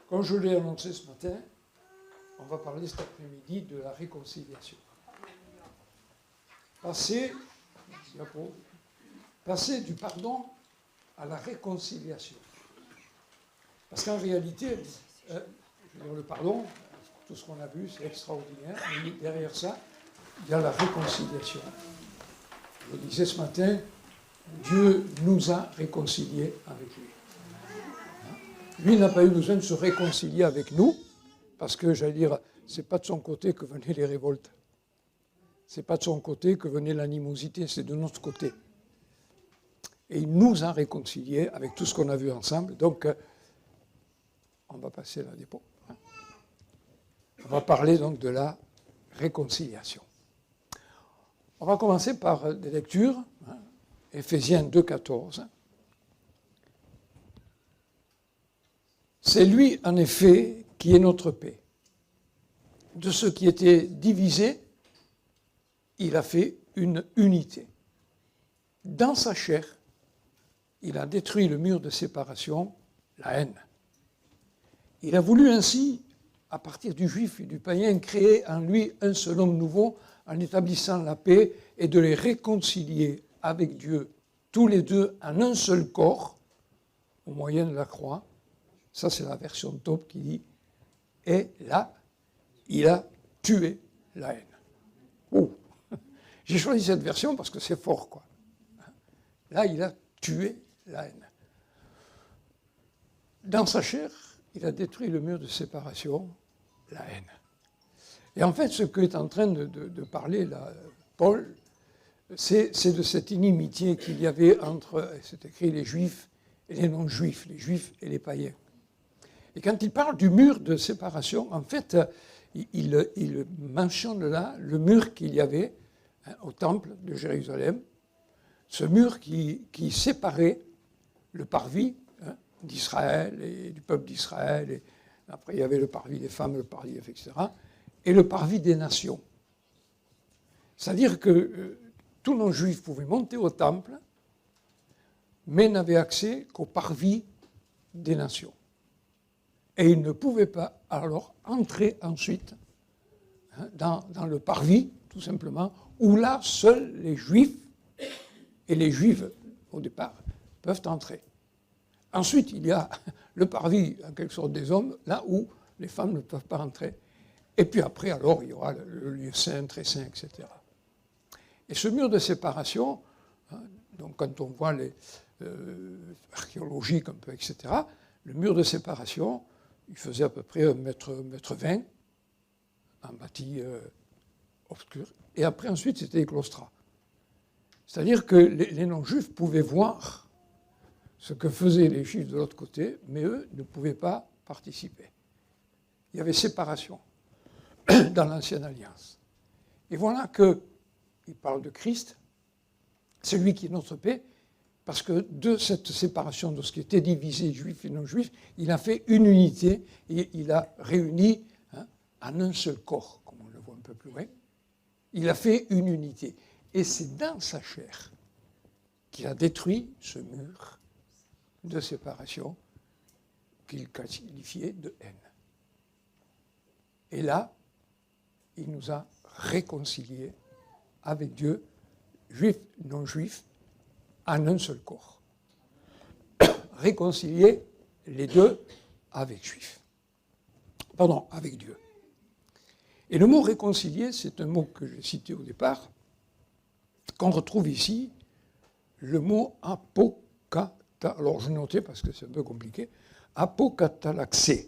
Comme je l'ai annoncé ce matin, on va parler cet après-midi de la réconciliation. Passer du pardon à la réconciliation. Parce qu'en réalité, je veux dire, le pardon, tout ce qu'on a vu, c'est extraordinaire, mais derrière ça, il y a la réconciliation. Je le disais ce matin, Dieu nous a réconciliés avec lui. Lui n'a pas eu besoin de se réconcilier avec nous, parce que, j'allais dire, c'est pas de son côté que venaient les révoltes. C'est pas de son côté que venait l'animosité, c'est de notre côté. Et il nous a réconciliés avec tout ce qu'on a vu ensemble. Donc, on va passer la diapo. On va parler donc de la réconciliation. On va commencer par des lectures. Éphésiens 2,14. C'est lui, en effet, qui est notre paix. De ce qui était divisé, il a fait une unité. Dans sa chair, il a détruit le mur de séparation, la haine. Il a voulu ainsi, à partir du juif et du païen, créer en lui un seul homme nouveau, en établissant la paix et de les réconcilier avec Dieu, tous les deux en un seul corps, au moyen de la croix. Ça, c'est la version top qui dit « Et là, il a tué la haine. » Oh. J'ai choisi cette version parce que c'est fort, quoi. Là, il a tué la haine. Dans sa chair, il a détruit le mur de séparation, la haine. Et en fait, ce qu'est en train de parler là, Paul, c'est de cette inimitié qu'il y avait entre, c'est écrit, les juifs et les non-juifs, les juifs et les païens. Et quand il parle du mur de séparation, en fait, il mentionne là le mur qu'il y avait au temple de Jérusalem, ce mur qui séparait le parvis d'Israël et du peuple d'Israël. Et après, il y avait le parvis des femmes, le parvis, etc. Et le parvis des nations. C'est-à-dire que tout non-juif pouvait monter au temple, mais n'avait accès qu'au parvis des nations. Et il ne pouvait pas alors entrer ensuite dans le parvis, tout simplement, où là, seuls les juifs et les juives, au départ, peuvent entrer. Ensuite, il y a le parvis, en quelque sorte, des hommes, là où les femmes ne peuvent pas entrer. Et puis après, alors, il y aura le lieu saint, très saint, etc. Et ce mur de séparation, donc quand on voit les archéologiques un peu, etc., le mur de séparation, il faisait à peu près 1,20 m, en bâti obscur. Et après, ensuite, c'était les claustras. C'est-à-dire que les non-juifs pouvaient voir ce que faisaient les juifs de l'autre côté, mais eux ne pouvaient pas participer. Il y avait séparation dans l'Ancienne Alliance. Et voilà qu'il parle de Christ, celui qui est notre paix, parce que de cette séparation de ce qui était divisé, juif et non-juif, il a fait une unité et il a réuni en un seul corps, comme on le voit un peu plus loin. Il a fait une unité. Et c'est dans sa chair qu'il a détruit ce mur de séparation qu'il qualifiait de haine. Et là, il nous a réconciliés avec Dieu, juifs, non-juifs, en un seul corps. Réconcilier les deux avec juifs. Pardon, avec Dieu. Et le mot réconcilier, c'est un mot que j'ai cité au départ, qu'on retrouve ici, le mot apokata. Alors je notais parce que c'est un peu compliqué. Apokatalaxé,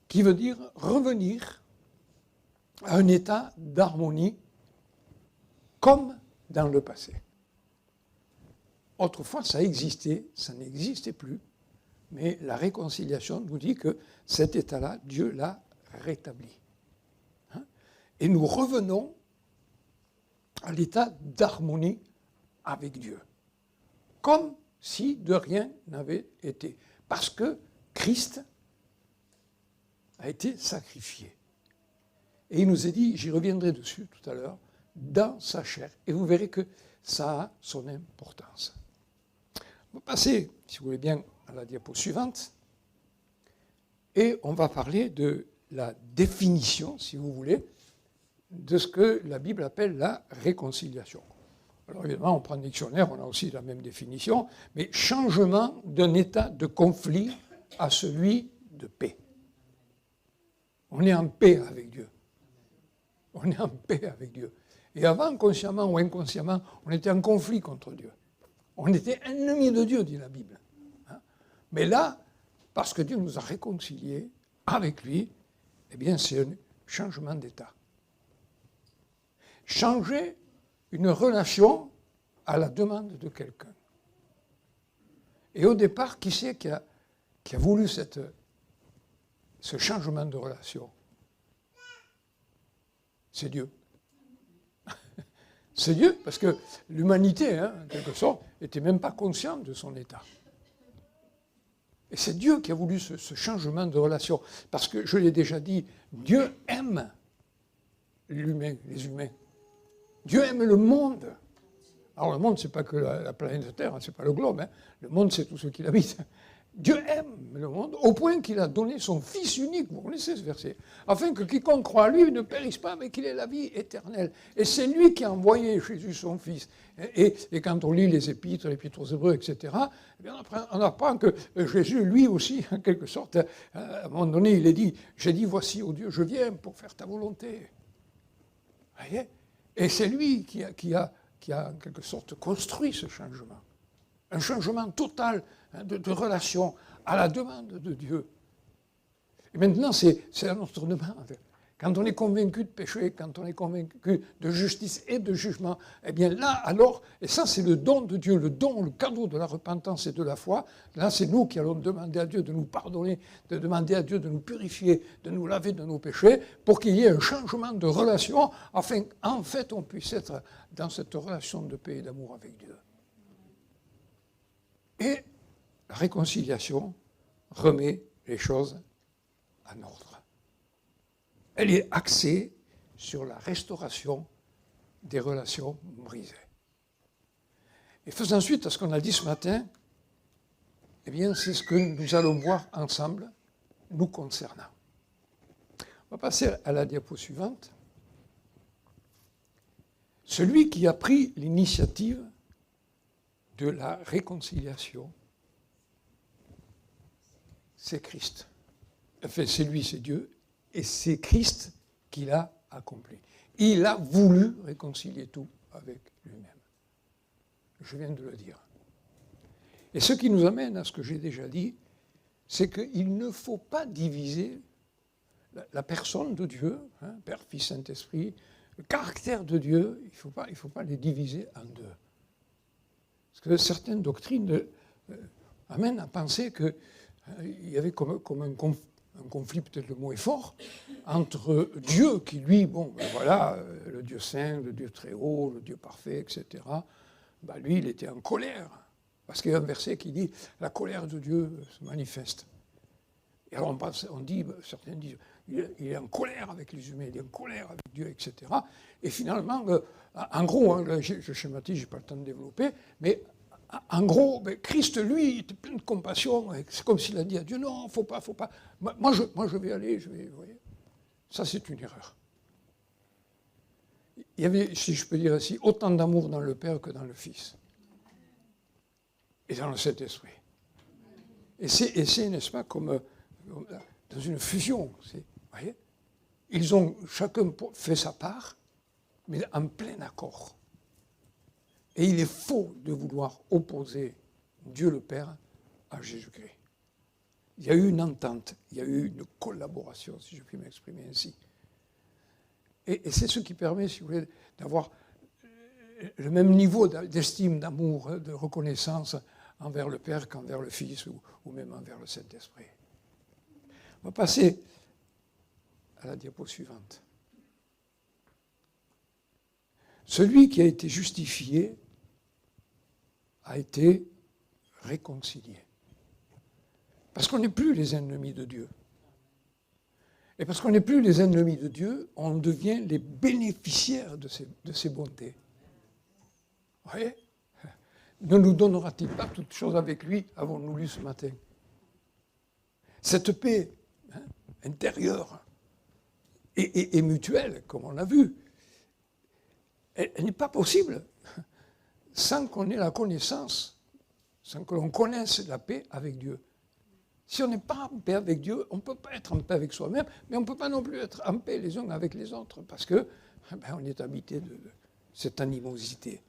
qui veut dire revenir à un état d'harmonie comme dans le passé. Autrefois, ça existait, ça n'existait plus, mais la réconciliation nous dit que cet état-là, Dieu l'a rétabli. Et nous revenons à l'état d'harmonie avec Dieu, comme si de rien n'avait été, parce que Christ a été sacrifié. Et il nous a dit, j'y reviendrai dessus tout à l'heure, dans sa chair. Et vous verrez que ça a son importance. On va passer, si vous voulez bien, à la diapo suivante. et on va parler de la définition, si vous voulez, de ce que la Bible appelle la réconciliation. Alors évidemment, on prend le dictionnaire, on a aussi la même définition, mais changement d'un état de conflit à celui de paix. On est en paix avec Dieu. On est en paix avec Dieu. Et avant, consciemment ou inconsciemment, on était en conflit contre Dieu. On était ennemis de Dieu, dit la Bible. Mais là, parce que Dieu nous a réconciliés avec lui, eh bien, c'est un changement d'état. Changer une relation à la demande de quelqu'un. Et au départ, qui c'est qui a voulu ce changement de relation? C'est Dieu. C'est Dieu, parce que l'humanité, en quelque sorte, n'était même pas consciente de son état. Et c'est Dieu qui a voulu ce changement de relation. Parce que, je l'ai déjà dit, Dieu aime l'humain, les humains. Dieu aime le monde. Alors le monde, ce n'est pas que la planète Terre, ce n'est pas le globe. Le monde, c'est tout ce qui l'habite. Dieu aime le monde au point qu'il a donné son Fils unique, vous connaissez ce verset, afin que quiconque croit à lui ne périsse pas, mais qu'il ait la vie éternelle. Et c'est lui qui a envoyé Jésus, son Fils. Et quand on lit les épîtres aux Hébreux, etc., eh bien on apprend que Jésus, lui aussi, en quelque sorte, à un moment donné, il est dit, j'ai dit, voici, ô Dieu, je viens pour faire ta volonté. Vous voyez ? Et c'est lui qui a en quelque sorte construit ce changement. Un changement total de relation à la demande de Dieu. Et maintenant, c'est à notre demande. Quand on est convaincu de péché, quand on est convaincu de justice et de jugement, eh bien là, alors, et ça c'est le don de Dieu, le cadeau de la repentance et de la foi, là c'est nous qui allons demander à Dieu de nous pardonner, de demander à Dieu de nous purifier, de nous laver de nos péchés, pour qu'il y ait un changement de relation, afin qu'en fait on puisse être dans cette relation de paix et d'amour avec Dieu. Et la réconciliation remet les choses en ordre. Elle est axée sur la restauration des relations brisées. Et faisant suite à ce qu'on a dit ce matin, eh bien, c'est ce que nous allons voir ensemble, nous concernant. On va passer à la diapo suivante. Celui qui a pris l'initiative de la réconciliation, c'est Christ. Enfin, c'est lui, c'est Dieu. Et c'est Christ qui l'a accompli. Il a voulu réconcilier tout avec lui-même. Je viens de le dire. Et ce qui nous amène à ce que j'ai déjà dit, c'est qu'il ne faut pas diviser la personne de Dieu, Père, Fils, Saint-Esprit, le caractère de Dieu, il ne faut pas les diviser en deux. Parce que certaines doctrines amènent à penser qu'il y avait comme un conflit, peut-être le mot est fort, entre Dieu qui, lui, le Dieu saint, le Dieu très haut, le Dieu parfait, etc., lui, il était en colère. Parce qu'il y a un verset qui dit « La colère de Dieu se manifeste ». Et alors certains disent « Il est en colère avec les humains, il est en colère avec Dieu, etc. » Et finalement, en gros, je schématise, je n'ai pas le temps de développer, mais en gros, Christ, lui, était plein de compassion. C'est comme s'il a dit à Dieu, non, faut pas. Moi, je vais aller, vous voyez. Ça, c'est une erreur. Il y avait, si je peux dire ainsi, autant d'amour dans le Père que dans le Fils. Et dans le Saint-Esprit. Et c'est, n'est-ce pas, comme dans une fusion. Vous voyez. Ils ont chacun fait sa part, mais en plein accord. Et il est faux de vouloir opposer Dieu le Père à Jésus-Christ. Il y a eu une entente, il y a eu une collaboration, si je puis m'exprimer ainsi. Et c'est ce qui permet, si vous voulez, d'avoir le même niveau d'estime, d'amour, de reconnaissance envers le Père qu'envers le Fils ou même envers le Saint-Esprit. On va passer à la diapo suivante. Celui qui a été justifié a été réconcilié. Parce qu'on n'est plus les ennemis de Dieu. Et parce qu'on n'est plus les ennemis de Dieu, on devient les bénéficiaires de ses bontés. Vous voyez ? Ne nous donnera-t-il pas toutes choses avec lui, avons-nous lu ce matin ? Cette paix hein, intérieure et mutuelle, comme on l'a vu, elle n'est pas possible sans qu'on ait la connaissance, sans que l'on connaisse la paix avec Dieu. Si on n'est pas en paix avec Dieu, on ne peut pas être en paix avec soi-même, mais on ne peut pas non plus être en paix les uns avec les autres, parce que on est habité de cette animosité.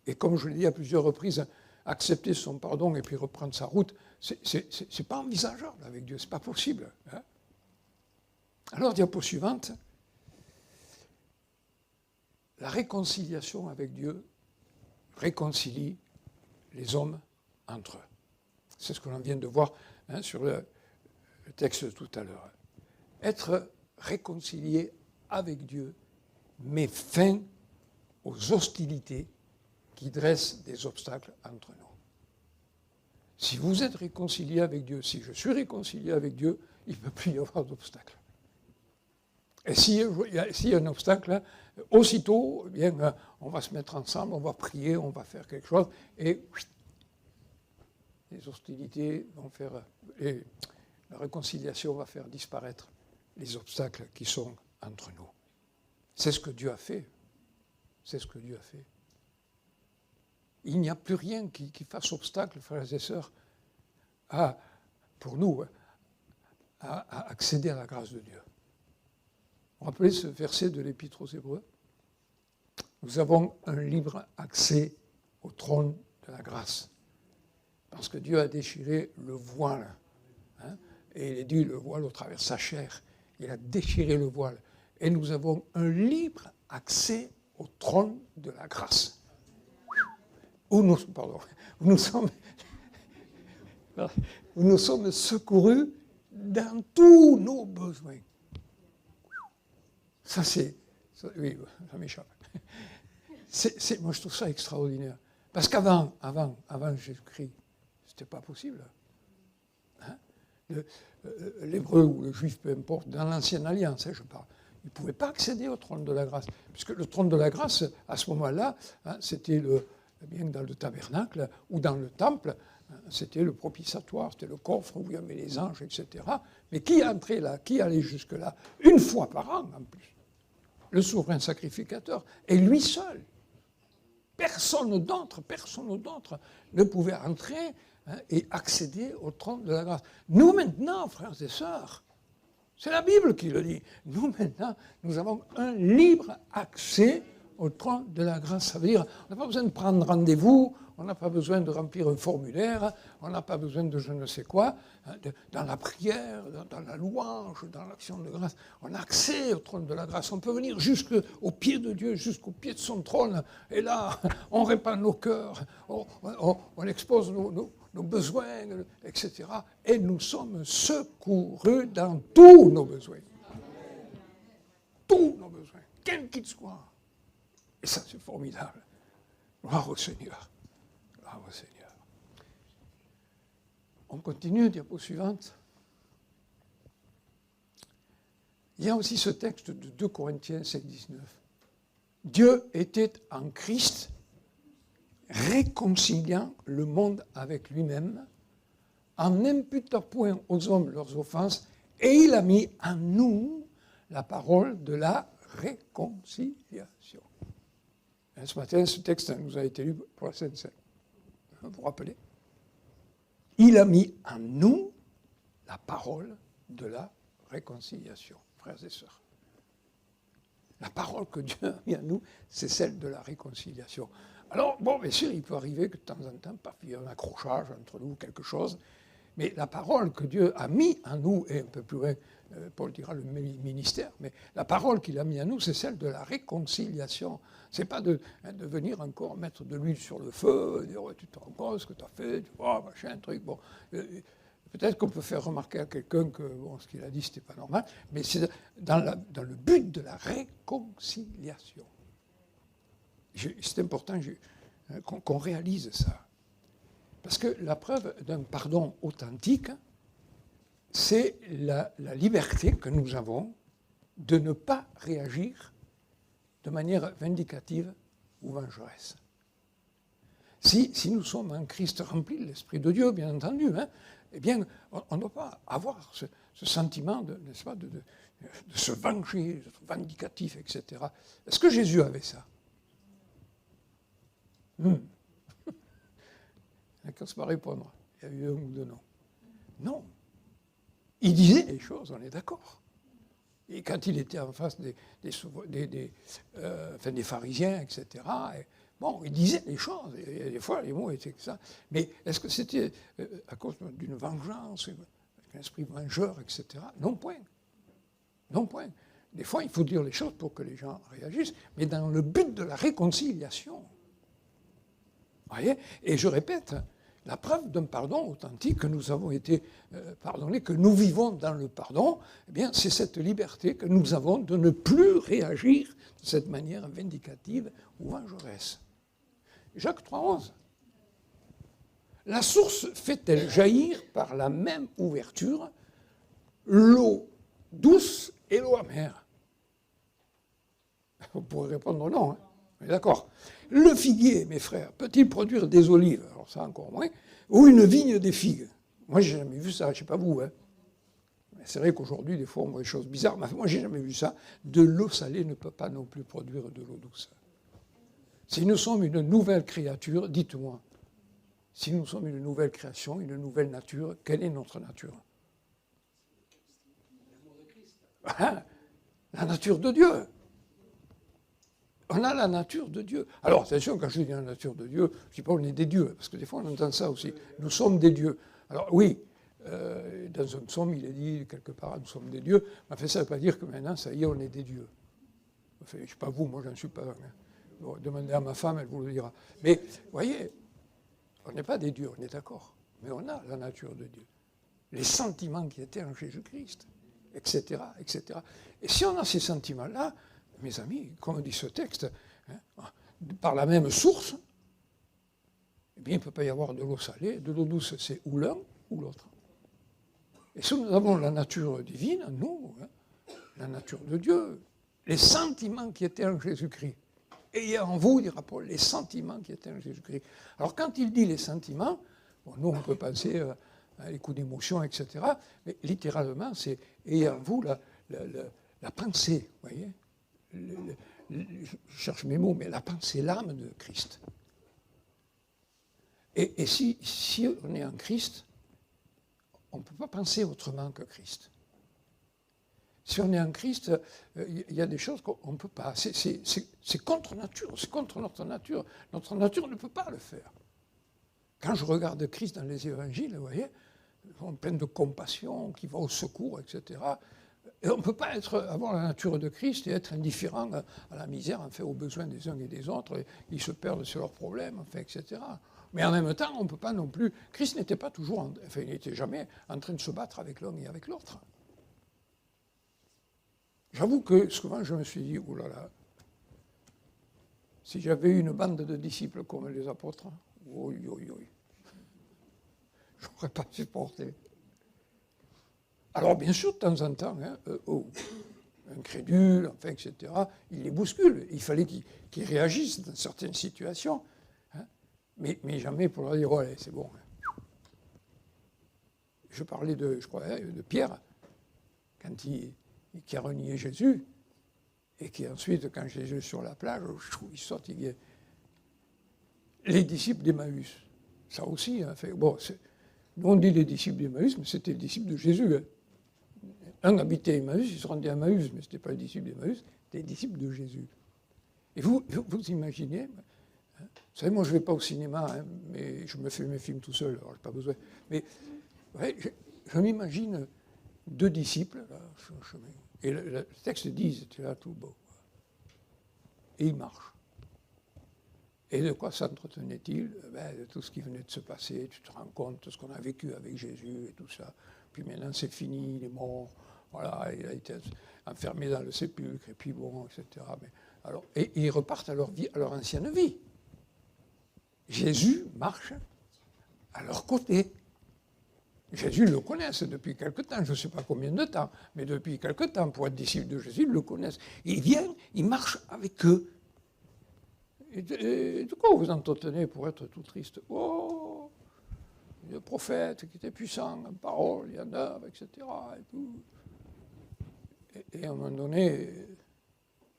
Et comme je l'ai dit à plusieurs reprises, accepter son pardon et puis reprendre sa route, c'est pas envisageable avec Dieu, c'est pas possible. Hein. Alors, diapo suivante, la réconciliation avec Dieu réconcilie les hommes entre eux. C'est ce que l'on vient de voir hein, sur le texte tout à l'heure. Être réconcilié avec Dieu met fin aux hostilités qui dressent des obstacles entre nous. Si vous êtes réconcilié avec Dieu, si je suis réconcilié avec Dieu, il ne peut plus y avoir d'obstacle. Et s'il y a un obstacle, aussitôt, eh bien, on va se mettre ensemble, on va prier, on va faire quelque chose, et les hostilités vont faire, et la réconciliation va faire disparaître les obstacles qui sont entre nous. C'est ce que Dieu a fait. C'est ce que Dieu a fait. Il n'y a plus rien qui fasse obstacle, frères et sœurs, pour nous, à accéder à la grâce de Dieu. Vous vous rappelez ce verset de l'Épître aux Hébreux? Nous avons un libre accès au trône de la grâce. Parce que Dieu a déchiré le voile. Hein, et il est dit le voile au travers de sa chair. Il a déchiré le voile. Et nous avons un libre accès au trône de la grâce. Où nous sommes secourus dans tous nos besoins. Ça, oui, ça m'échappe. Moi, je trouve ça extraordinaire. Parce qu'avant Jésus-Christ, ce n'était pas possible. Hein? L'hébreu ou le juif, peu importe, dans l'ancienne alliance, hein, je parle, il ne pouvait pas accéder au trône de la grâce. Puisque le trône de la grâce, à ce moment-là, hein, c'était bien dans le tabernacle ou dans le temple, hein, c'était le propitiatoire, c'était le coffre où il y avait les anges, etc. Mais qui entrait là, qui allait jusque-là? Une fois par an, en plus. Le souverain sacrificateur, et lui seul. Personne d'autre ne pouvait entrer hein, et accéder au trône de la grâce. Nous maintenant, frères et sœurs, c'est la Bible qui le dit, nous maintenant, nous avons un libre accès au trône de la grâce. Ça veut dire, on n'a pas besoin de prendre rendez-vous, on n'a pas besoin de remplir un formulaire, on n'a pas besoin de je ne sais quoi. Dans la prière, dans la louange, dans l'action de grâce, on a accès au trône de la grâce. On peut venir jusqu'au pied de Dieu, jusqu'au pied de son trône. Et là, on répand nos cœurs, on expose nos besoins, etc. Et nous sommes secourus dans tous nos besoins. Tous nos besoins, quels qu'ils soient. Et ça, c'est formidable. Gloire au Seigneur. Gloire au Seigneur. On continue, diapo suivante. Il y a aussi ce texte de 2 Corinthiens 5,19. Dieu était en Christ, réconciliant le monde avec lui-même, en n'imputant point aux hommes leurs offenses, et il a mis en nous la parole de la réconciliation. Ce matin, ce texte nous a été lu pour la Sainte-Seine. Vous vous rappelez? Il a mis en nous la parole de la réconciliation, frères et sœurs. La parole que Dieu a mis en nous, c'est celle de la réconciliation. Alors, bon, bien sûr, il peut arriver que de temps en temps, il y ait un accrochage entre nous, quelque chose, mais la parole que Dieu a mis en nous, et un peu plus loin, Paul dira le ministère, mais la parole qu'il a mis en nous, c'est celle de la réconciliation. Ce n'est pas de venir encore mettre de l'huile sur le feu, dire tu te rends compte ce que tu as fait, tu vois, machin, truc. Bon, peut-être qu'on peut faire remarquer à quelqu'un que bon, ce qu'il a dit, ce n'était pas normal, mais c'est dans le but de la réconciliation. C'est important qu'on réalise ça. Parce que la preuve d'un pardon authentique, c'est la liberté que nous avons de ne pas réagir de manière vindicative ou vengeresse. Si nous sommes en Christ remplis de l'Esprit de Dieu, bien entendu, hein, eh bien, on ne doit pas avoir ce sentiment n'est-ce pas, de se venger, d'être vindicatif, etc. Est-ce que Jésus avait ça? Qu'est-ce qu'on va répondre? Il y a eu un ou deux non. Non. Il disait les choses, on est d'accord. Et quand il était en face des pharisiens, etc., bon, il disait les choses. Et des fois, les mots étaient que ça. Mais est-ce que c'était à cause d'une vengeance, un esprit vengeur, etc.? Non point. Non point. Des fois, il faut dire les choses pour que les gens réagissent, mais dans le but de la réconciliation. Vous voyez? Et je répète, la preuve d'un pardon authentique, que nous avons été pardonnés, que nous vivons dans le pardon, eh bien, c'est cette liberté que nous avons de ne plus réagir de cette manière vindicative ou vengeresse. Jacques 3,11. La source fait-elle jaillir par la même ouverture l'eau douce et l'eau amère? Vous pourrez répondre non, hein. D'accord. Le figuier, mes frères, peut-il produire des olives? Alors ça encore moins. Ou une vigne des figues? Moi, j'ai jamais vu ça, je ne sais pas vous. Hein. C'est vrai qu'aujourd'hui, des fois, on voit des choses bizarres, mais moi, j'ai jamais vu ça. De l'eau salée ne peut pas non plus produire de l'eau douce. Si nous sommes une nouvelle créature, dites-moi, si nous sommes une nouvelle création, une nouvelle nature, quelle est notre nature? Ah, la nature de Dieu. On a la nature de Dieu. Alors, attention, quand je dis la nature de Dieu, je ne dis pas on est des dieux, parce que des fois on entend ça aussi. Nous sommes des dieux. Alors oui, dans un psaume, il est dit quelque part, nous sommes des dieux. Mais enfin, ça ne veut pas dire que maintenant, ça y est, on est des dieux. Enfin, je ne sais pas vous, moi, j'en suis pas. Hein. Bon, demandez à ma femme, elle vous le dira. Mais, vous voyez, on n'est pas des dieux, on est d'accord. Mais on a la nature de Dieu. Les sentiments qui étaient en Jésus-Christ, etc., etc. Et si on a ces sentiments-là, mes amis, comme dit ce texte, hein, par la même source, eh bien, il ne peut pas y avoir de l'eau salée. De l'eau douce, c'est ou l'un ou l'autre. Et si nous avons la nature divine, nous, hein, la nature de Dieu, les sentiments qui étaient en Jésus-Christ, ayez en vous, dira Paul, les sentiments qui étaient en Jésus-Christ. Alors, quand il dit les sentiments, bon, nous, on peut penser à les coups d'émotion, etc., mais littéralement, c'est ayez en vous la pensée, vous voyez, je cherche mes mots, mais la pensée, l'âme de Christ. Et si on est en Christ, on ne peut pas penser autrement que Christ. Si on est en Christ, il y a des choses qu'on ne peut pas. C'est contre nature, c'est contre notre nature. Notre nature ne peut pas le faire. Quand je regarde Christ dans les évangiles, vous voyez, on est plein de compassion, qui va au secours, etc. Et on ne peut pas avoir la nature de Christ et être indifférent à la misère, enfin, aux besoins des uns et des autres. Et ils se perdent sur leurs problèmes, enfin, etc. Mais en même temps, on ne peut pas non plus... Christ n'était pas toujours... Enfin, il n'était jamais en train de se battre avec l'un et avec l'autre. J'avoue que souvent, je me suis dit, oh là là, si j'avais eu une bande de disciples comme les apôtres, oui, je n'aurais pas supporté. Alors, bien sûr, de temps en temps, hein, incrédule, enfin, etc., il les bouscule. Il fallait qu'ils réagissent dans certaines situations, hein, mais jamais pour leur dire, oh, allez, c'est bon. Je parlais je crois, de Pierre, quand qui a renié Jésus, et qui ensuite, quand Jésus est sur la plage, il sort, il vient. Les disciples d'Emmaüs, ça aussi, hein, fait, bon, nous on dit les disciples d'Emmaüs, mais c'était les disciples de Jésus. Hein. Un habitait Emmaüs, il se rendait à Emmaüs, mais ce n'était pas les disciples d'Emmaüs, c'était les disciples de Jésus. Et vous imaginez, hein, vous savez, moi je ne vais pas au cinéma, hein, mais je me fais mes films tout seul, alors je n'ai pas besoin. Mais ouais, je m'imagine deux disciples, là, sur le chemin. Et le texte dit, ils étaient là tout beau. Et ils marchent. Et de quoi s'entretenait-il? De tout ce qui venait de se passer, tu te rends compte de ce qu'on a vécu avec Jésus et tout ça. Puis maintenant c'est fini, il est mort, voilà, il a été enfermé dans le sépulcre, et puis bon, etc. Mais, alors, et ils repartent à leur vie, à leur ancienne vie. Jésus marche à leur côté. Jésus le connaissent depuis quelque temps, je ne sais pas combien de temps, mais depuis quelque temps, pour être disciple de Jésus, ils le connaissent. Ils viennent, ils marchent avec eux. Et de quoi vous entretenez pour être tout triste? Oh, Le prophète qui était puissant en parole et en œuvre, etc. Et, tout. Et à un moment donné,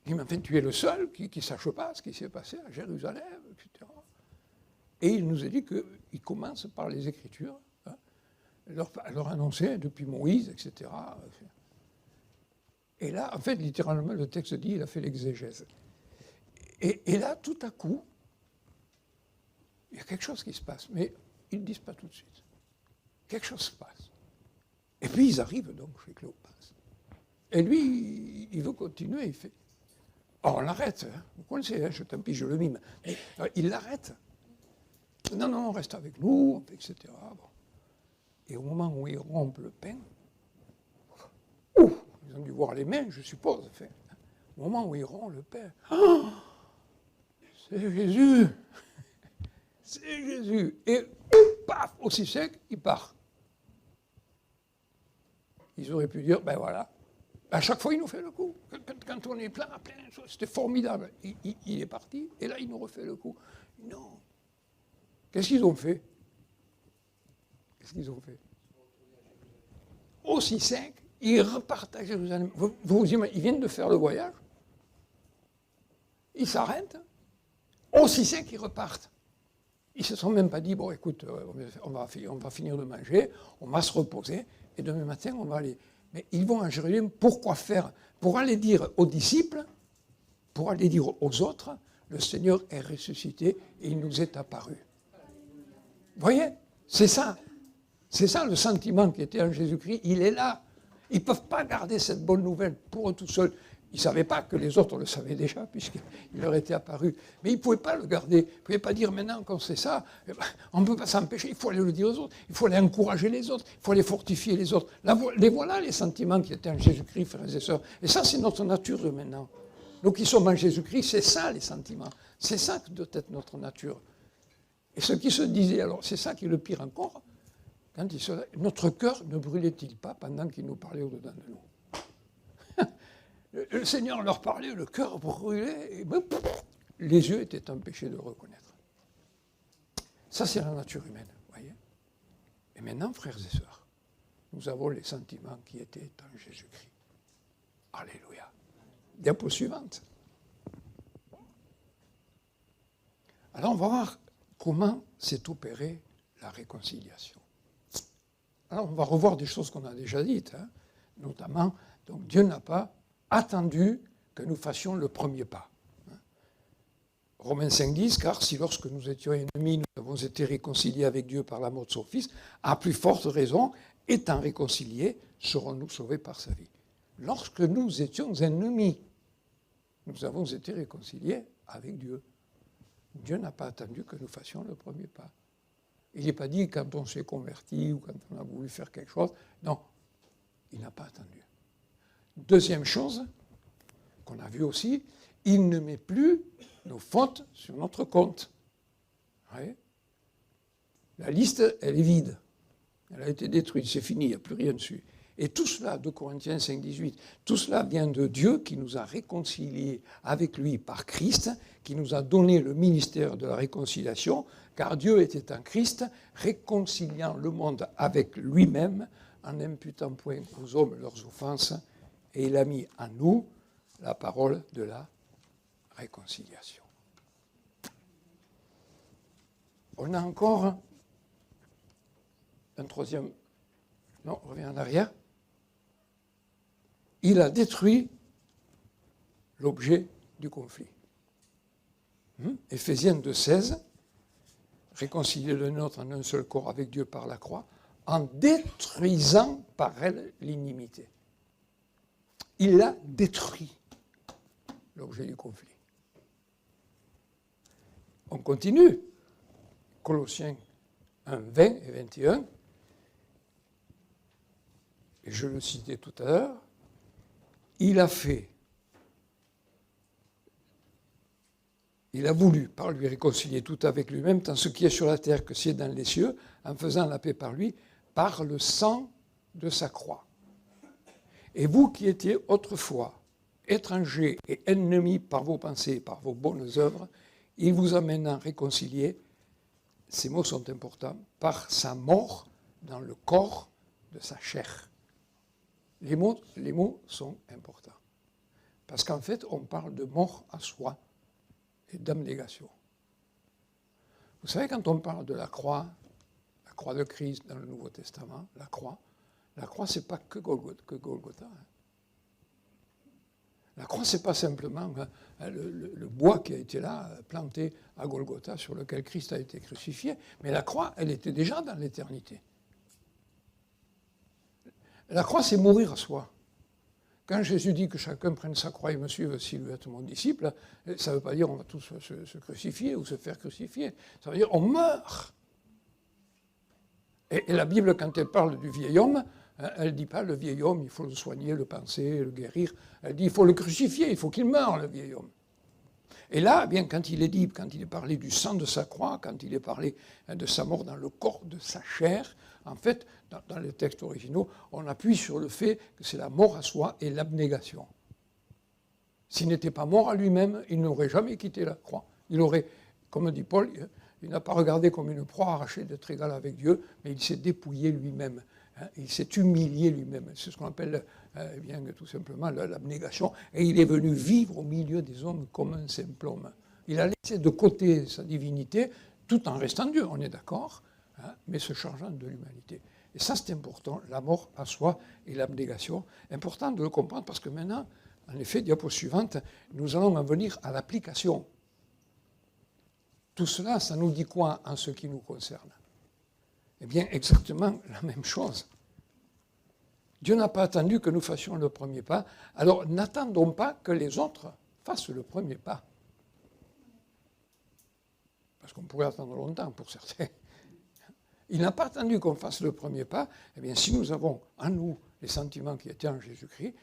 il m'a fait tuer le seul qui ne sache pas ce qui s'est passé à Jérusalem, etc. Et il nous a dit qu'il commence par les Écritures, hein, leur annoncer depuis Moïse, etc. Et là, en fait, littéralement, le texte dit il a fait l'exégèse. Et là, tout à coup, il y a quelque chose qui se passe, mais ils ne disent pas tout de suite. Quelque chose se passe. Et puis ils arrivent donc chez Cléopas. Et lui, il veut continuer, il fait. Oh, on l'arrête, hein. Vous connaissez, hein, tant pis, je le mime. Mais, il l'arrête. Non, non, reste avec nous, etc. Bon. Et au moment où ils rompent le pain, ils ont dû voir les mains, je suppose. Enfin, au moment où ils rompent le pain, oh, c'est Jésus. C'est Jésus. Et paf, aussi sec, il part. Ils auraient pu dire, ben voilà. À chaque fois, il nous fait le coup. Quand on est plein de choses, c'était formidable. Il est parti, et là, il nous refait le coup. Non. Qu'est-ce qu'ils ont fait? Qu'est-ce qu'ils ont fait? Aussi sec, ils repartent à Jérusalem. Vous imaginez, ils viennent de faire le voyage. Ils s'arrêtent. Aussi sec, ils repartent. Ils ne se sont même pas dit, bon, écoute, on va finir de manger, on va se reposer, et demain matin, on va aller. Mais ils vont à Jérusalem, pourquoi faire? Pour aller dire aux disciples, pour aller dire aux autres, le Seigneur est ressuscité et il nous est apparu. Vous voyez? C'est ça. C'est ça le sentiment qui était en Jésus-Christ. Il est là. Ils ne peuvent pas garder cette bonne nouvelle pour eux tout seuls. Ils ne savaient pas que les autres le savaient déjà, puisqu'il leur était apparu. Mais ils ne pouvaient pas le garder. Ils ne pouvaient pas dire maintenant qu'on sait ça, on ne peut pas s'empêcher, il faut aller le dire aux autres, il faut aller encourager les autres, il faut aller fortifier les autres. Les voilà les sentiments qui étaient en Jésus-Christ, frères et sœurs. Et ça, c'est notre nature de maintenant. Nous qui sommes en Jésus-Christ, c'est ça les sentiments. C'est ça que doit être notre nature. Et ce qui se disait, alors, c'est ça qui est le pire encore, quand notre cœur ne brûlait-il pas pendant qu'il nous parlait au-dedans de nous? Le Seigneur leur parlait, le cœur brûlait, et les yeux étaient empêchés de le reconnaître. Ça, c'est la nature humaine, vous voyez. Et maintenant, frères et sœurs, nous avons les sentiments qui étaient en Jésus-Christ. Alléluia. Diapo suivante. Alors, on va voir comment s'est opérée la réconciliation. Alors, on va revoir des choses qu'on a déjà dites, hein, notamment, donc Dieu n'a pas attendu que nous fassions le premier pas. Romains 5,10, car si lorsque nous étions ennemis, nous avons été réconciliés avec Dieu par la mort de son Fils, à plus forte raison, étant réconciliés, serons-nous sauvés par sa vie. Lorsque nous étions ennemis, nous avons été réconciliés avec Dieu. Dieu n'a pas attendu que nous fassions le premier pas. Il n'est pas dit quand on s'est converti ou quand on a voulu faire quelque chose. Non, il n'a pas attendu. Deuxième chose qu'on a vu aussi, il ne met plus nos fautes sur notre compte. Ouais. La liste, elle est vide. Elle a été détruite, c'est fini, il n'y a plus rien dessus. Et tout cela, 2 Corinthiens 5,18, tout cela vient de Dieu qui nous a réconciliés avec lui par Christ, qui nous a donné le ministère de la réconciliation, car Dieu était en Christ, réconciliant le monde avec lui-même, en n'imputant point aux hommes leurs offenses, et il a mis en nous la parole de la réconciliation. On a encore un troisième... Non, on revient en arrière. Il a détruit l'objet du conflit. Éphésiens 2,16, réconcilier le nôtre en un seul corps avec Dieu par la croix, en détruisant par elle l'inimité. Il a détruit l'objet du conflit. On continue. Colossiens 1, 20 et 21. Et je le citais tout à l'heure. Il a voulu par lui réconcilier tout avec lui-même, tant ce qui est sur la terre que ce qui est dans les cieux, en faisant la paix par lui, par le sang de sa croix. Et vous qui étiez autrefois étrangers et ennemis par vos pensées, par vos bonnes œuvres, il vous a maintenant réconciliés ces mots sont importants, par sa mort dans le corps de sa chair. Les mots sont importants. Parce qu'en fait, on parle de mort à soi et d'abnégation. Vous savez, quand on parle de la croix de Christ dans le Nouveau Testament, la croix, ce n'est pas que Golgotha. La croix, ce n'est pas simplement le bois qui a été là, planté à Golgotha, sur lequel Christ a été crucifié, mais la croix, elle était déjà dans l'éternité. La croix, c'est mourir à soi. Quand Jésus dit que chacun prenne sa croix et me suive s'il veut être mon disciple, ça ne veut pas dire on va tous se crucifier ou se faire crucifier. Ça veut dire on meurt. Et la Bible, quand elle parle du vieil homme, elle ne dit pas le vieil homme, il faut le soigner, le panser, le guérir. Elle dit il faut le crucifier, il faut qu'il meure, le vieil homme. Et là, bien, quand il est parlé du sang de sa croix, quand il est parlé de sa mort dans le corps de sa chair, en fait, dans les textes originaux, on appuie sur le fait que c'est la mort à soi et l'abnégation. S'il n'était pas mort à lui-même, il n'aurait jamais quitté la croix. Il aurait, comme dit Paul, il n'a pas regardé comme une proie arrachée d'être égal avec Dieu, mais il s'est dépouillé lui-même. Il s'est humilié lui-même. C'est ce qu'on appelle bien tout simplement l'abnégation. Et il est venu vivre au milieu des hommes comme un simple homme. Il a laissé de côté sa divinité, tout en restant Dieu, on est d'accord, mais se chargeant de l'humanité. Et ça, c'est important, la mort à soi et l'abnégation. Important de le comprendre parce que maintenant, en effet, diapo suivante, nous allons en venir à l'application. Tout cela, ça nous dit quoi en ce qui nous concerne? Eh bien, exactement la même chose. Dieu n'a pas attendu que nous fassions le premier pas, alors n'attendons pas que les autres fassent le premier pas. Parce qu'on pourrait attendre longtemps pour certains. Il n'a pas attendu qu'on fasse le premier pas. Eh bien, si nous avons en nous les sentiments qui étaient en Jésus-Christ,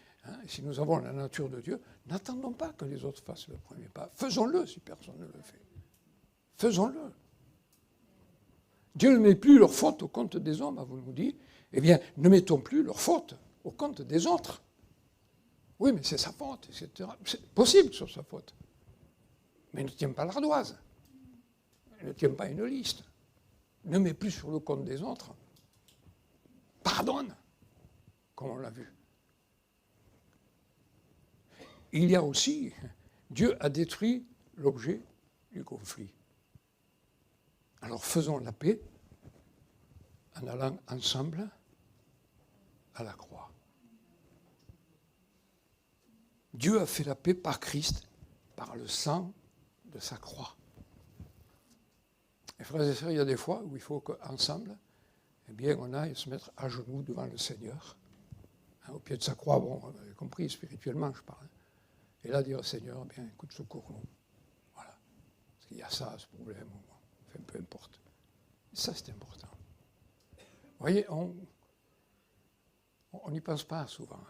si nous avons la nature de Dieu, n'attendons pas que les autres fassent le premier pas. Faisons-le si personne ne le fait. Faisons-le. Dieu ne met plus leurs fautes au compte des hommes, vous nous dites. Eh bien, ne mettons plus leurs fautes au compte des autres. Oui, mais c'est sa faute, etc. C'est possible sur sa faute. Mais ne tiens pas l'ardoise. Ne tiens pas une liste. Ne mets plus sur le compte des autres. Pardonne, comme on l'a vu. Il y a aussi, Dieu a détruit l'objet du conflit. Alors faisons la paix en allant ensemble à la croix. Dieu a fait la paix par Christ, par le sang de sa croix. Et frères et sœurs, il y a des fois où il faut qu'ensemble, eh bien, on aille se mettre à genoux devant le Seigneur, au pied de sa croix, bon, vous avez compris, spirituellement, je parle. Et là, dire au Seigneur, eh bien, écoute, secours-nous. Voilà. Parce qu'il y a ça, ce problème, enfin, peu importe. Et ça, c'est important. Vous voyez, on n'y pense pas souvent.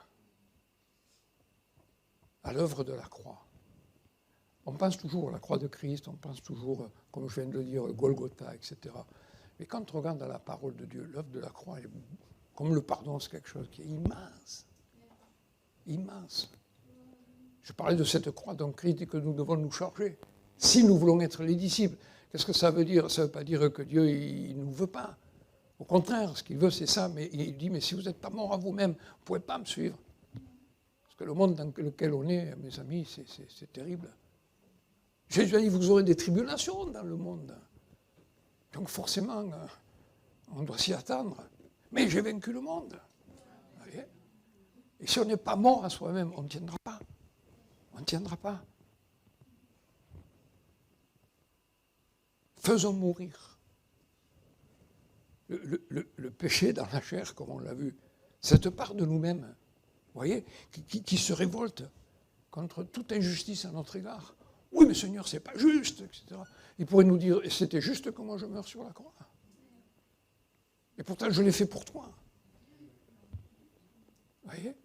À l'œuvre de la croix. On pense toujours à la croix de Christ, on pense toujours, comme je viens de le dire, Golgotha, etc. Mais quand on regarde dans la parole de Dieu, l'œuvre de la croix, comme le pardon, c'est quelque chose qui est immense. Immense. Je parlais de cette croix dont Christ dit que nous devons nous charger. Si nous voulons être les disciples, qu'est-ce que ça veut dire? Ça ne veut pas dire que Dieu ne nous veut pas. Au contraire, ce qu'il veut, c'est ça. Mais il dit, mais si vous n'êtes pas mort à vous-même, vous ne pouvez pas me suivre. Parce que le monde dans lequel on est, mes amis, c'est terrible. Jésus a dit, vous aurez des tribulations dans le monde. Donc forcément, on doit s'y attendre. Mais j'ai vaincu le monde. Vous voyez? Et si on n'est pas mort à soi-même, on ne tiendra pas. On ne tiendra pas. Faisons mourir le péché dans la chair, comme on l'a vu. Cette part de nous-mêmes, vous voyez, qui se révolte contre toute injustice à notre égard. Oui, mais Seigneur, c'est pas juste, etc. Il pourrait nous dire, c'était juste que moi je meurs sur la croix. Et pourtant, je l'ai fait pour toi. Vous voyez?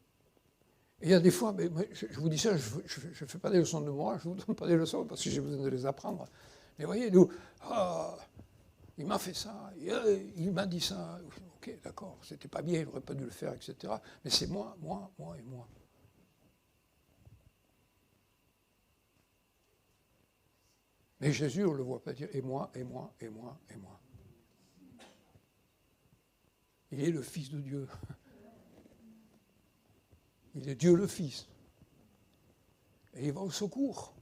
Et il y a des fois, mais je vous dis ça, je ne fais pas des leçons de morale, je ne vous donne pas des leçons parce que j'ai besoin de les apprendre. Mais vous voyez, nous, il m'a fait ça, il m'a dit ça. Ok, d'accord, c'était pas bien, il n'aurait pas dû le faire, etc. Mais c'est moi et moi. Mais Jésus, on ne le voit pas dire « et moi, et moi, et moi, et moi ». Il est le Fils de Dieu. Il est Dieu le Fils. Et il va au secours.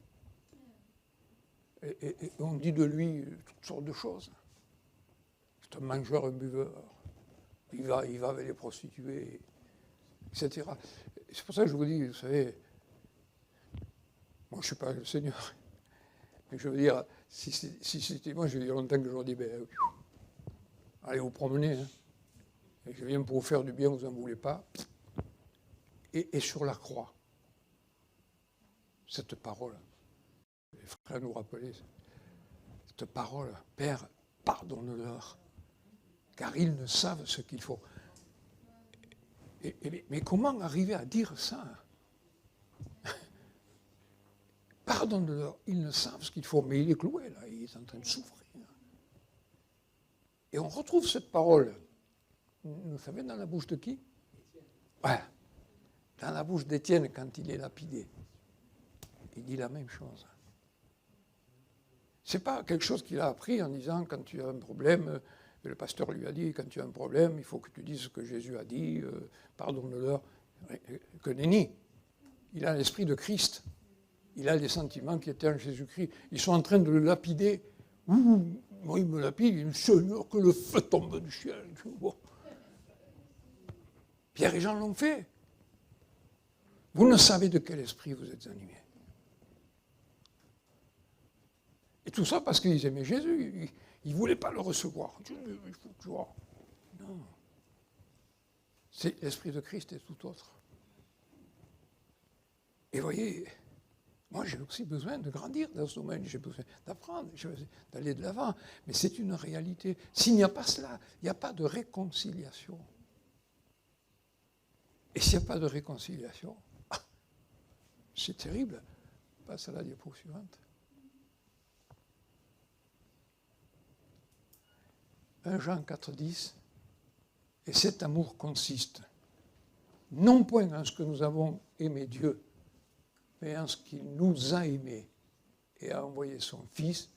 Et on dit de lui toutes sortes de choses. C'est un mangeur, un buveur. Il va avec les prostituées, etc. C'est pour ça que je vous dis, vous savez, moi je ne suis pas le Seigneur. Mais je veux dire, si c'était moi, je veux dire longtemps que je leur dis, allez vous promener. Hein. Et je viens pour vous faire du bien, vous n'en voulez pas. Et sur la croix, cette parole, les frères nous rappelaient, cette parole, Père, pardonne-leur, car ils ne savent ce qu'il faut. Mais comment arriver à dire ça? Pardonne-leur, ils ne savent ce qu'il faut. Mais il est cloué, là, il est en train de souffrir. Et on retrouve cette parole, vous savez, dans la bouche de qui? Ouais, dans la bouche d'Étienne, quand il est lapidé. Il dit la même chose. Ce n'est pas quelque chose qu'il a appris en disant, quand tu as un problème, le pasteur lui a dit, quand tu as un problème, il faut que tu dises ce que Jésus a dit, pardonne-leur. Que nenni. Il a l'esprit de Christ. Il a les sentiments qui étaient en Jésus-Christ. Ils sont en train de le lapider. Moi, il me lapide, il dit, Seigneur, que le feu tombe du ciel. Bon. Pierre et Jean l'ont fait. Vous ne savez de quel esprit vous êtes animés. Et tout ça parce qu'ils aimaient Jésus. Ils ne voulaient pas le recevoir. Il faut que tu vois. Non. C'est l'esprit de Christ et tout autre. Et voyez, moi j'ai aussi besoin de grandir dans ce domaine. J'ai besoin d'apprendre, d'aller de l'avant. Mais c'est une réalité. S'il n'y a pas cela, il n'y a pas de réconciliation. Et s'il n'y a pas de réconciliation, c'est terrible. On passe à la diapo suivante. 1 Jean 4,10, et cet amour consiste, non point en ce que nous avons aimé Dieu, mais en ce qu'il nous a aimés et a envoyé son Fils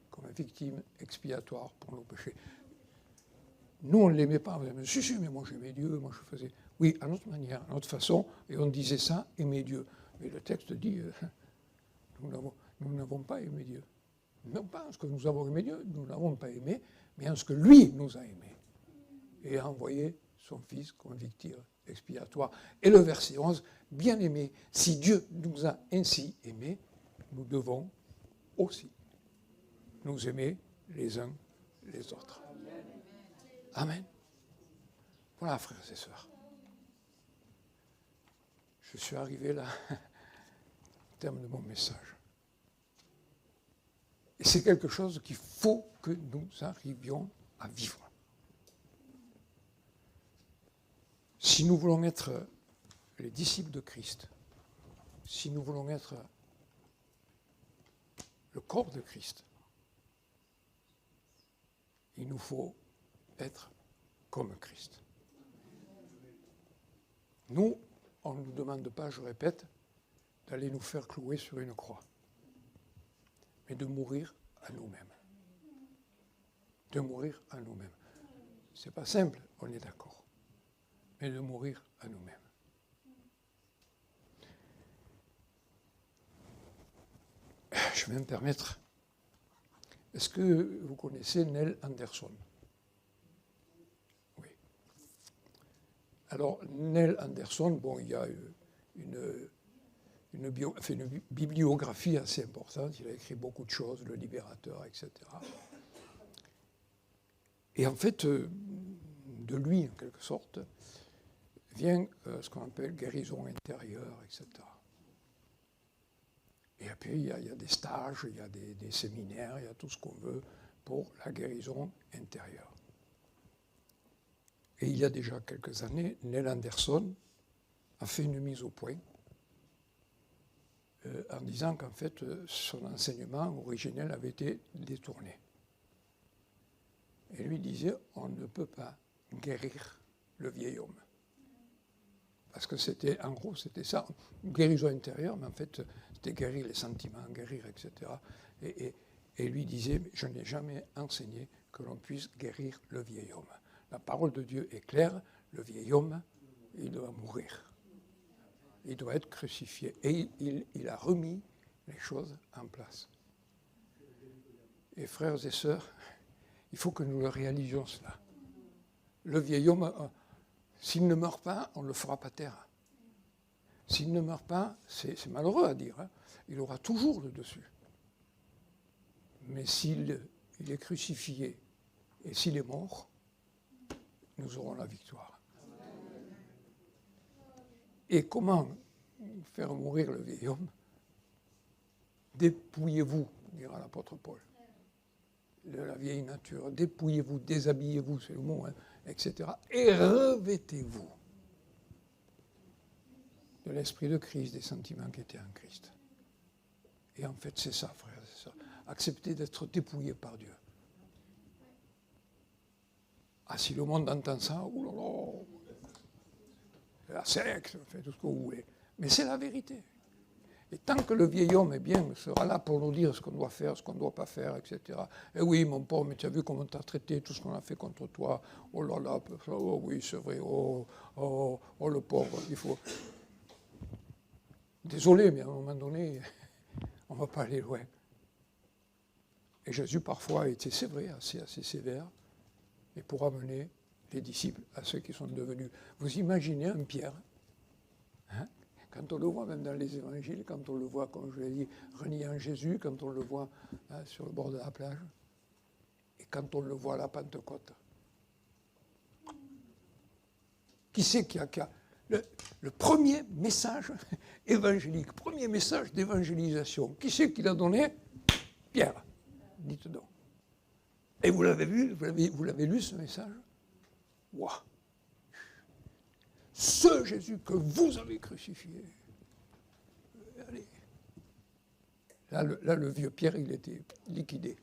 comme victime expiatoire pour nos péchés. Nous, on ne l'aimait pas. On disait, si, mais moi j'aimais Dieu, moi je faisais... Oui, à notre manière, à notre façon, et on disait ça, aimer Dieu. Mais le texte dit, nous n'avons pas aimé Dieu. Non pas en ce que nous avons aimé Dieu, nous ne l'avons pas aimé, mais en ce que lui nous a aimés et a envoyé son Fils comme victime expiatoire. Et le verset 11, bien aimé, si Dieu nous a ainsi aimés, nous devons aussi nous aimer les uns les autres. Amen. Voilà, frères et sœurs. Je suis arrivé là au terme de mon message. Et c'est quelque chose qu'il faut que nous arrivions à vivre. Si nous voulons être les disciples de Christ, si nous voulons être le corps de Christ, il nous faut être comme Christ. Nous, on ne nous demande pas, je répète, d'aller nous faire clouer sur une croix, mais de mourir à nous-mêmes. De mourir à nous-mêmes. Ce n'est pas simple, on est d'accord, mais de mourir à nous-mêmes. Je vais me permettre. Est-ce que vous connaissez Neil Anderson? Oui. Alors, Neil Anderson, bon, il y a une bibliographie assez importante. Il a écrit beaucoup de choses, Le Libérateur, etc. Et en fait, de lui, en quelque sorte, vient ce qu'on appelle guérison intérieure, etc. Et puis, il y a des stages, il y a des séminaires, il y a tout ce qu'on veut pour la guérison intérieure. Et il y a déjà quelques années, Neil Anderson a fait une mise au point en disant qu'en fait, son enseignement originel avait été détourné. Et lui disait, on ne peut pas guérir le vieil homme. Parce que c'était, en gros, c'était ça, une guérison intérieure, mais en fait, c'était guérir les sentiments, guérir, etc. Et et lui disait, je n'ai jamais enseigné que l'on puisse guérir le vieil homme. La parole de Dieu est claire, le vieil homme, il doit mourir. Il doit être crucifié. Et il a remis les choses en place. Et frères et sœurs, il faut que nous le réalisions cela. Le vieil homme, s'il ne meurt pas, on ne le fera pas taire. S'il ne meurt pas, c'est malheureux à dire, hein, il aura toujours le dessus. Mais s'il est crucifié et s'il est mort, nous aurons la victoire. Et comment faire mourir le vieil homme? Dépouillez-vous, dira l'apôtre Paul, de la vieille nature. Dépouillez-vous, déshabillez-vous, c'est le mot, hein, etc. Et revêtez-vous de l'esprit de Christ, des sentiments qui étaient en Christ. Et en fait, c'est ça, frères et sœurs. Accepter d'être dépouillé par Dieu. Ah, si le monde entend ça, oulala, la secte, fait tout ce que vous voulez. Mais c'est la vérité. Et tant que le vieil homme est bien, sera là pour nous dire ce qu'on doit faire, ce qu'on ne doit pas faire, etc. Et oui, mon pauvre, mais tu as vu comment on t'a traité, tout ce qu'on a fait contre toi. Oh là là, oh oui, c'est vrai, oh le pauvre, il faut... Désolé, mais à un moment donné, on ne va pas aller loin. Et Jésus, parfois, a été, c'est vrai, assez sévère, mais pour amener les disciples à ceux qui sont devenus. Vous imaginez un Pierre, hein, quand on le voit même dans les évangiles, quand on le voit, comme je l'ai dit, reniant Jésus, quand on le voit hein, sur le bord de la plage, et quand on le voit à la Pentecôte. Qui c'est qui a le premier message évangélique, premier message d'évangélisation? Qui c'est qui l'a donné? Pierre. Dites donc. Et vous l'avez vu, vous l'avez lu ce message? Waouh! Ce Jésus que vous avez crucifié. Allez. Là, le vieux Pierre, il était liquidé.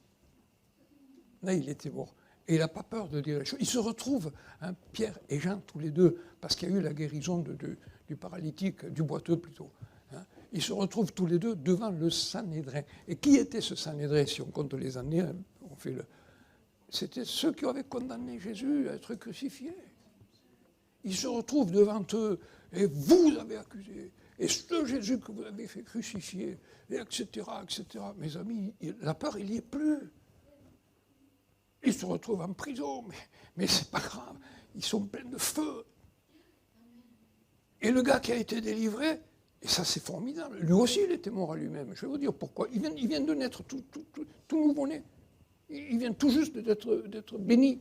Là, il était mort. Et il n'a pas peur de dire les choses. Il se retrouve, hein, Pierre et Jean, tous les deux, parce qu'il y a eu la guérison du paralytique, du boiteux plutôt. Hein. Ils se retrouvent tous les deux devant le Sanhédrin. Et qui était ce Sanhédrin? Si on compte les années, on fait le... C'était ceux qui avaient condamné Jésus à être crucifié. Ils se retrouvent devant eux, et vous avez accusé, et ce Jésus que vous avez fait crucifier, et etc., etc. Mes amis, la peur, il n'y est plus. Ils se retrouvent en prison, mais c'est pas grave, ils sont pleins de feu. Et le gars qui a été délivré, et ça c'est formidable, lui aussi il était mort à lui-même. Je vais vous dire pourquoi. Il vient de naître tout nouveau-né. Il vient tout juste d'être béni.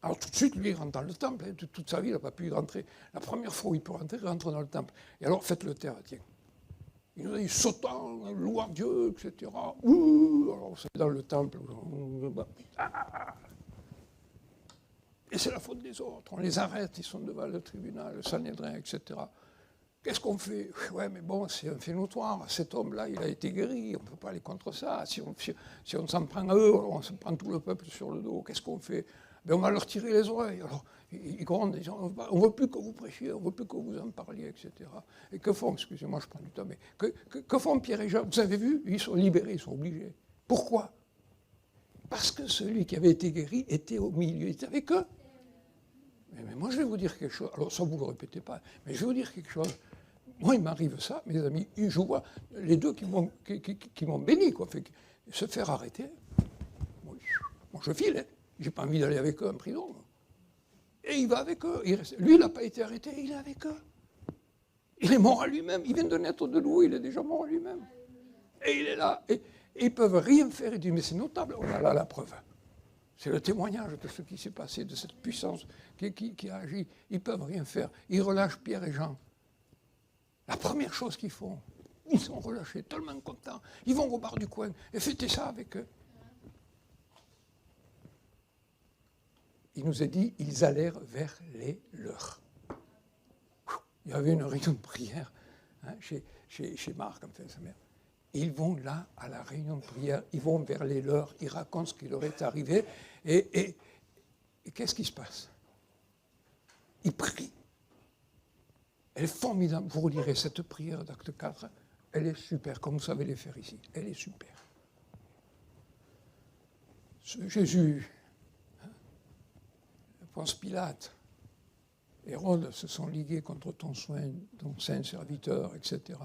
Alors tout de suite, lui, il rentre dans le temple. Hein. Toute sa vie, il n'a pas pu y rentrer. La première fois où il peut rentrer, il rentre dans le temple. Et alors, faites-le taire, tiens. Il nous a dit, sautant, louant Dieu, etc. Alors, c'est dans le temple. Et c'est la faute des autres. On les arrête, ils sont devant le tribunal, le Sanhédrin, etc. Qu'est-ce qu'on fait? Ouais, mais bon, c'est un fait notoire. Cet homme-là, il a été guéri. On ne peut pas aller contre ça. Si on s'en prend à eux, on se prend tout le peuple sur le dos. Qu'est-ce qu'on fait? Ben, on va leur tirer les oreilles. Alors, ils grondent, ils disent, on ne veut plus que vous prêchiez, on ne veut plus que vous en parliez, etc. Et que font, excusez-moi, je prends du temps, mais que font Pierre et Jean? Vous avez vu? Ils sont libérés, ils sont obligés. Pourquoi? Parce que celui qui avait été guéri était au milieu, il était avec eux. Mais moi, je vais vous dire quelque chose. Alors, ça, vous ne le répétez pas, mais je vais vous dire quelque chose. Moi, il m'arrive ça, mes amis, je vois les deux qui m'ont béni, quoi. Fait, se faire arrêter. Moi, je file, hein. J'ai pas envie d'aller avec eux en prison. Et il va avec eux. Lui, il n'a pas été arrêté, il est avec eux. Il est mort à lui-même. Il vient de naître de nouveau, il est déjà mort à lui-même. Et il est là. Et ils ne peuvent rien faire. Il dit, mais c'est notable, on a là la preuve. C'est le témoignage de ce qui s'est passé, de cette puissance qui a agi. Ils ne peuvent rien faire. Ils relâchent Pierre et Jean. La première chose qu'ils font, ils sont relâchés, tellement contents. Ils vont au bar du coin et fêter ça avec eux. Il nous est dit, ils allèrent vers les leurs. Il y avait une réunion de prière hein, chez Marc, enfin, sa mère. Ils vont là, à la réunion de prière, ils vont vers les leurs, ils racontent ce qui leur est arrivé, et qu'est-ce qui se passe? Ils prient. Elle est formidable. Vous relirez cette prière d'acte 4, elle est super, comme vous savez les faire ici. Elle est super. Jésus, Ponce Pilate, Hérode se sont ligués contre ton saint serviteur, etc.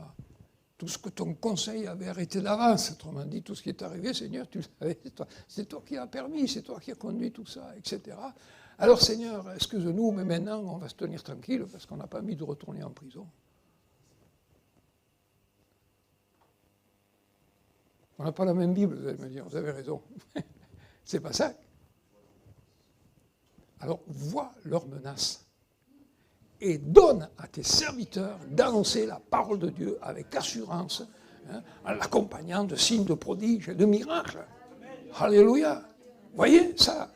Tout ce que ton conseil avait arrêté d'avance, autrement dit, tout ce qui est arrivé, Seigneur, tu le savais, c'est toi qui as permis, c'est toi qui as conduit tout ça, etc. Alors Seigneur, excuse-nous, mais maintenant on va se tenir tranquille parce qu'on n'a pas envie de retourner en prison. On n'a pas la même Bible, vous allez me dire, vous avez raison. C'est pas ça. Alors vois leurs menaces et donne à tes serviteurs d'annoncer la parole de Dieu avec assurance, en l'accompagnant de signes, de prodiges et de miracles. Alléluia. Voyez, ça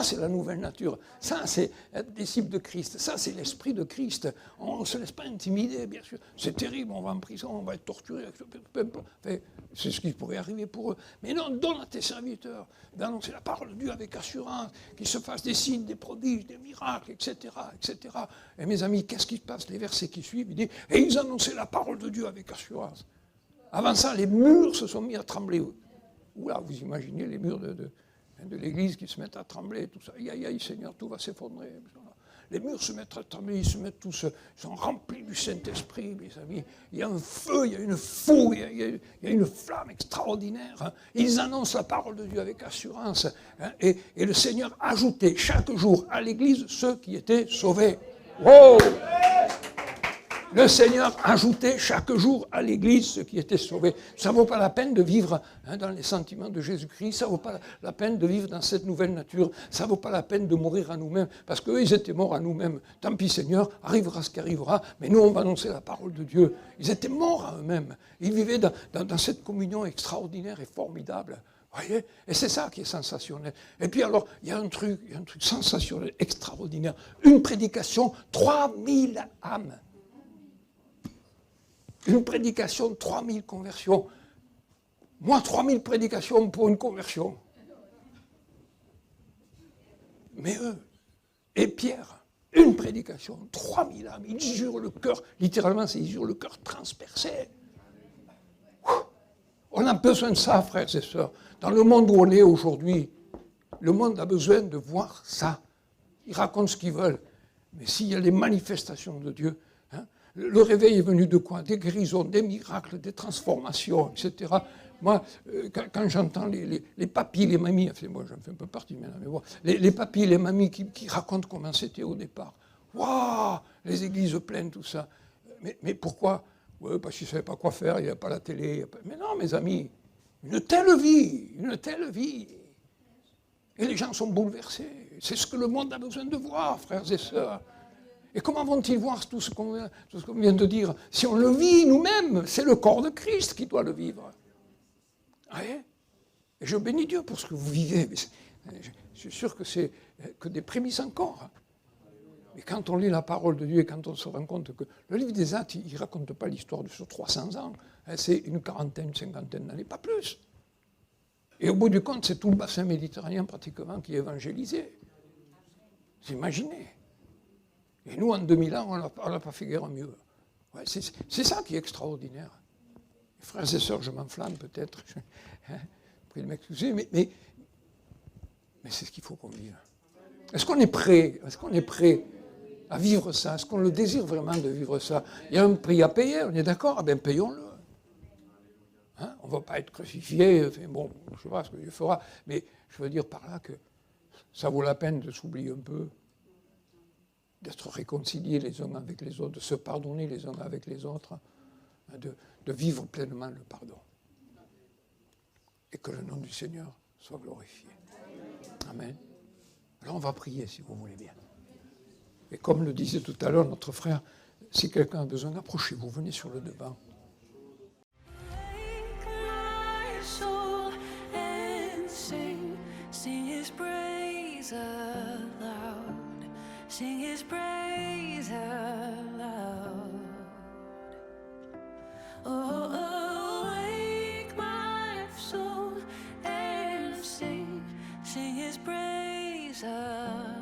c'est la nouvelle nature. Ça, c'est être disciple de Christ. Ça, c'est l'esprit de Christ. On ne se laisse pas intimider, bien sûr. C'est terrible, on va en prison, on va être torturé. Enfin, c'est ce qui pourrait arriver pour eux. Mais non, donne à tes serviteurs d'annoncer la parole de Dieu avec assurance, qu'ils se fassent des signes, des prodiges, des miracles, etc., etc. Et mes amis, qu'est-ce qui se passe? Les versets qui suivent, il dit, et ils annonçaient la parole de Dieu avec assurance. Avant ça, les murs se sont mis à trembler. Oula, vous imaginez les murs de l'église qui se mettent à trembler, tout ça. Aïe, aïe, aïe, Seigneur, tout va s'effondrer. Les murs se mettent à trembler, ils sont remplis du Saint-Esprit, mes amis. Il y a un feu, il y a une fougue, il y a une flamme extraordinaire. Ils annoncent la parole de Dieu avec assurance. Et le Seigneur ajoutait chaque jour à l'église ceux qui étaient sauvés. Wow! Le Seigneur ajoutait chaque jour à l'Église ceux qui étaient sauvés. Ça ne vaut pas la peine de vivre dans les sentiments de Jésus-Christ, ça ne vaut pas la peine de vivre dans cette nouvelle nature, ça ne vaut pas la peine de mourir à nous-mêmes, parce qu'eux, ils étaient morts à nous-mêmes. Tant pis Seigneur, arrivera ce qui arrivera, mais nous, on va annoncer la parole de Dieu. Ils étaient morts à eux-mêmes. Ils vivaient dans cette communion extraordinaire et formidable. Voyez, et c'est ça qui est sensationnel. Et puis alors, il y a un truc sensationnel, extraordinaire. Une prédication, 3000 âmes. Une prédication, 3000 conversions. Moi, 3000 prédications pour une conversion. Mais eux, et Pierre, une prédication, 3000 âmes, ils jurent le cœur, littéralement, ils jurent le cœur transpercé. On a besoin de ça, frères et sœurs. Dans le monde où on est aujourd'hui, le monde a besoin de voir ça. Ils racontent ce qu'ils veulent. Mais s'il y a les manifestations de Dieu, le réveil est venu de quoi? Des guérisons, des miracles, des transformations, etc. Moi, quand j'entends les papis, les mamies, enfin, moi j'en fais un peu partie maintenant, mais bon, les papis, les mamies qui racontent comment c'était au départ. Waouh, les églises pleines, tout ça. Mais pourquoi? Ouais, parce qu'ils ne savaient pas quoi faire, il n'y avait pas la télé. Mais non, mes amis, une telle vie. Et les gens sont bouleversés. C'est ce que le monde a besoin de voir, frères et sœurs. Et comment vont-ils voir tout ce qu'on vient de dire? Si on le vit nous-mêmes, c'est le corps de Christ qui doit le vivre. Et je bénis Dieu pour ce que vous vivez. Je suis sûr que c'est que des prémices encore. Mais quand on lit la parole de Dieu et quand on se rend compte que le livre des Actes, il ne raconte pas l'histoire de sur 300 ans. C'est une quarantaine, une cinquantaine d'années, pas plus. Et au bout du compte, c'est tout le bassin méditerranéen pratiquement qui est évangélisé. Vous imaginez? Et nous, en 2000 ans, on n'a pas fait guère mieux. Ouais, c'est ça qui est extraordinaire. Frères et sœurs, je m'enflamme peut-être. Prie de m'excuser, mais c'est ce qu'il faut qu'on vive. Est-ce qu'on est prêt? Est-ce qu'on est prêt à vivre ça? Est-ce qu'on le désire vraiment de vivre ça? Il y a un prix à payer, on est d'accord? Ah bien, payons-le. On ne va pas être crucifié. Enfin, bon, je ne sais pas ce que Dieu fera, mais je veux dire par là que ça vaut la peine de s'oublier un peu, d'être réconciliés les uns avec les autres, de se pardonner les uns avec les autres, de vivre pleinement le pardon. Et que le nom du Seigneur soit glorifié. Amen. Alors on va prier si vous voulez bien. Et comme le disait tout à l'heure notre frère, si quelqu'un a besoin, approchez-vous, venez sur le devant. Sing his praise aloud. Oh, awake my soul and sing his praise aloud.